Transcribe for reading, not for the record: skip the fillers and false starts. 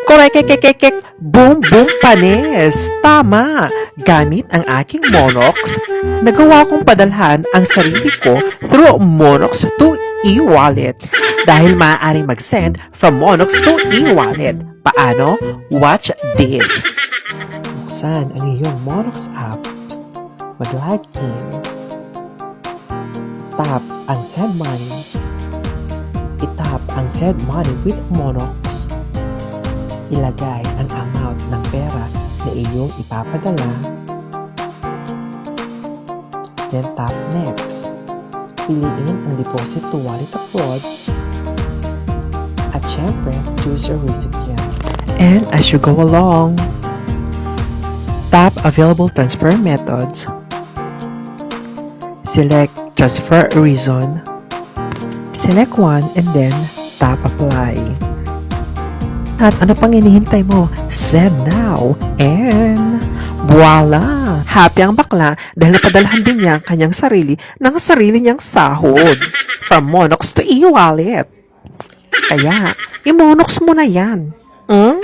Korek, boom, boom, panes. Tama. Gamit ang aking Monox, nagawa kong padalhan ang sarili ko through Monox to e-wallet. Dahil maaaring mag-send from Monox to e-wallet. Paano? Watch this. Buksan ang iyong Monox app. Mag-log in. Tap ang send money. Itap ang send money with Monox. Ilagay ang amount ng pera na iyong ipapadala. Then tap next. Piliin ang deposit to wallet abroad. At syempre, choose your recipient. And as you go along, tap available transfer methods. Select transfer reason. Select one and then tap apply. At ano pang hinihintay mo? Send now! And voila! Happy ang bakla dahil napadalhan din niya ang kanyang sarili ng sarili niyang sahod from Monox to e-wallet. Kaya, i-Monox mo na yan. Hmm?